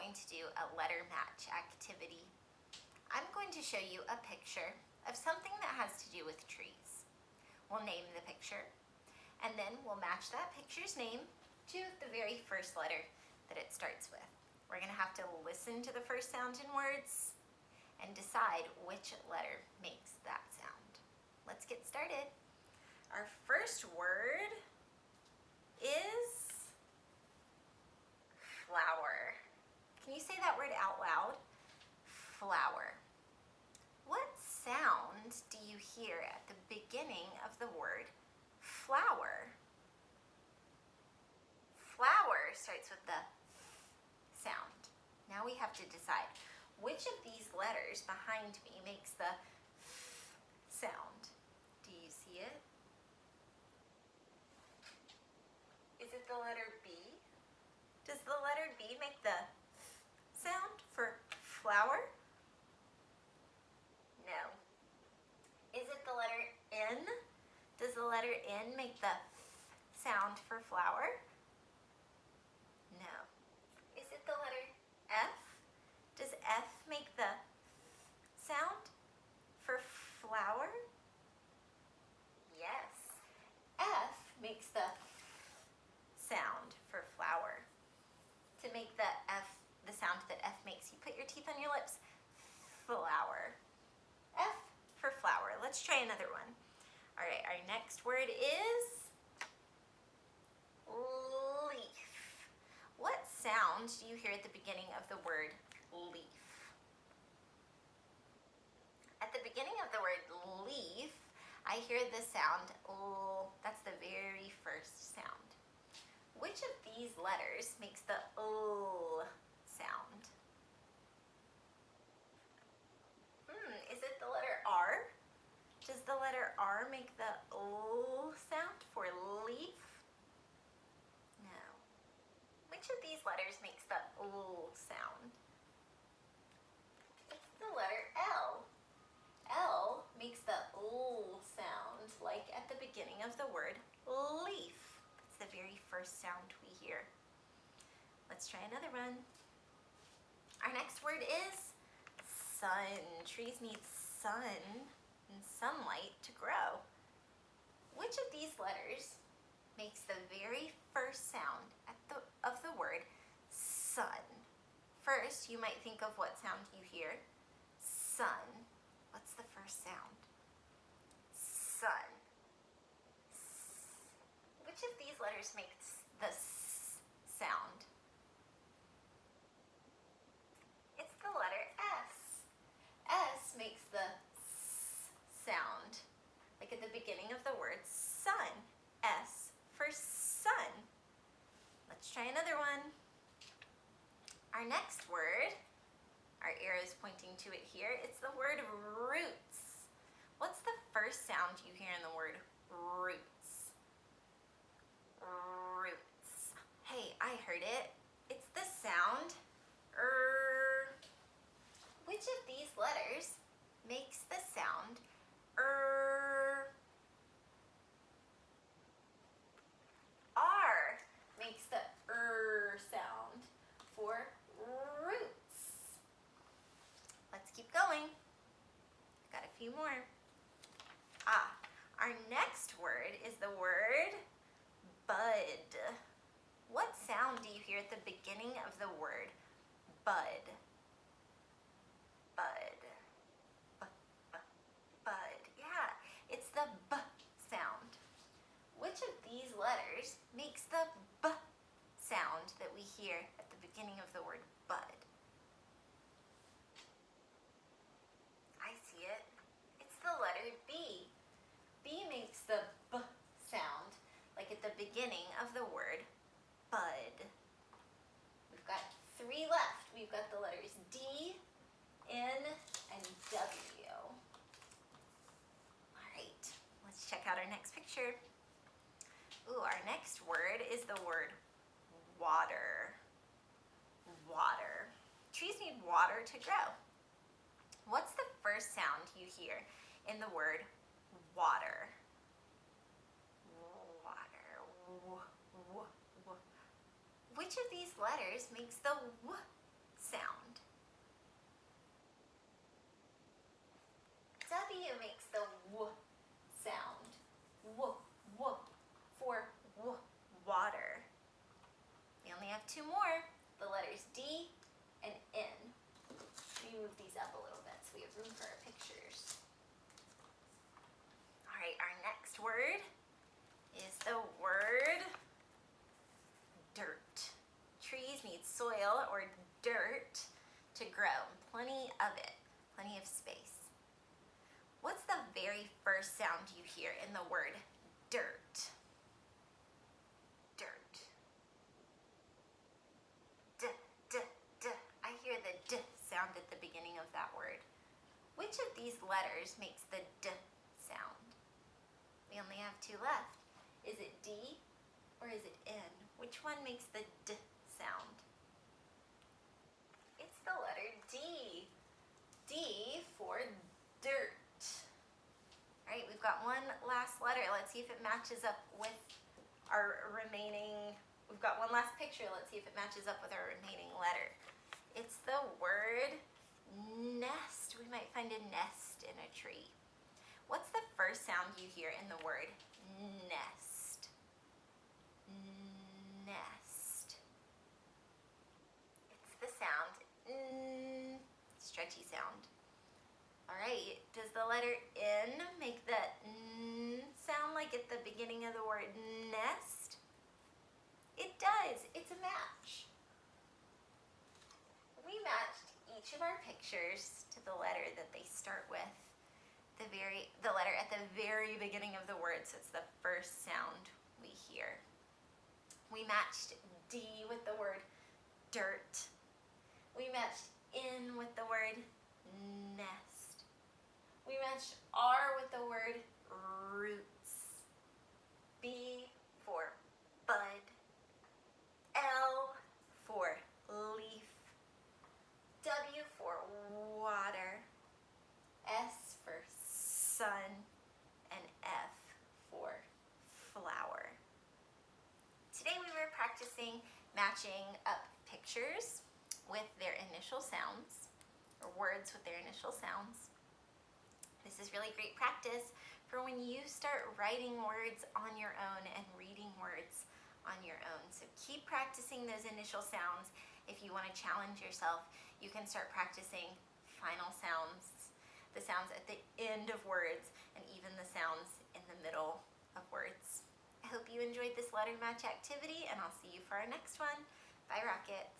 going to do a letter match activity. I'm going to show you a picture of something that has to do with trees. We'll name the picture, and then we'll match that picture's name to the very first letter that it starts with. We're going to have to listen to the first sound in words and decide which letter makes that sound. Let's get started. Our first word is flower. Can you say that word out loud? Flower. What sound do you hear at the beginning of the word flower? Flower starts with the sound. Now we have to decide which of these letters behind me makes the sound. Do you see it? Is it the letter B? Does the letter B make the sound for flower? No. Is it the letter N? Does the letter N make the sound for flower? No. Is it the letter F? Does F make the sound for flower? Yes. F makes the sound for flower. To make the sound that F makes, you put your teeth on your lips. Flower. F for flower. Let's try another one. All right, our next word is leaf. What sound do you hear at the beginning of the word leaf? At the beginning of the word leaf, I hear the sound L. That's the very first sound. Which of these letters makes the L sound? Is it the letter R? Does the letter R make the L sound for leaf? No. Which of these letters makes the L sound? It's the letter L. L makes the L sound, like at the beginning of the word leaf. That's the very first sound we hear. Let's try another one. Our next word is sun. Trees need sun and sunlight to grow. Which of these letters makes the very first sound of the word sun? First, you might think of what sound you hear. Sun. What's the first sound? Sun. Which of these letters makes the S sound? It's the letter S. S makes the S sound, like at the beginning of the word sun. S for sun. Let's try another one. Our next word, our arrow is pointing to it here, it's the word roots. What's the first sound you hear in the word roots? Roots. Hey, I heard it. It's the sound R. Which of these letters makes the sound R? R makes the R sound for roots. Let's keep going. Got a few more. Our next word is the word bud. What sound do you hear at the beginning of the word bud? Bud. Bud. Yeah, it's the B sound. Which of these letters makes the B sound that we hear at the beginning of the word bud? I see it. It's the letter B. B makes the B sound, like at the beginning of the word bud. We've got 3 left. We've got the letters D, N, and W. All right, let's check out our next picture. Our next word is the word water. Water. Trees need water to grow. What's the first sound you hear in the word water? Water. Which of these letters makes the W sound. W makes the W sound. W, W, for water. We only have two more, the letters D and N. Let me move these up a little bit so we have room for our pictures. All right, our next word is the word dirt. Trees need soil or dirt to grow. Plenty of it, plenty of space. What's the very first sound you hear in the word dirt? Dirt. D, d, d. I hear the D sound at the beginning of that word. Which of these letters makes the D sound? We only have two left. Is it D or is it N? Which one makes the D sound? It's the letter D. D for dirt. All right, we've got one last letter. Let's see if it matches up with our remaining, we've got one last picture. Let's see if it matches up with our remaining letter. It's the word nest. We might find a nest in a tree. What's the first sound you hear in the word nest? Nest. It's the sound N, stretchy sound. All right, does the letter N make the N sound like at the beginning of the word nest? It does, it's a match. We matched each of our pictures to the letter that they start with. The letter at the very beginning of the word, so it's the first sound we hear. We matched D with the word dirt. We matched N with the word nest. We matched R with the word roots. B for bud. L for leaf. W for water. S for sun. And F for flower. Today we were practicing matching up pictures with their initial sounds, or words with their initial sounds. This is really great practice for when you start writing words on your own and reading words on your own. So keep practicing those initial sounds. If you want to challenge yourself, you can start practicing final sounds, the sounds at the end of words, and even the sounds in the middle of words. I hope you enjoyed this letter match activity, and I'll see you for our next one. Bye, Rockets.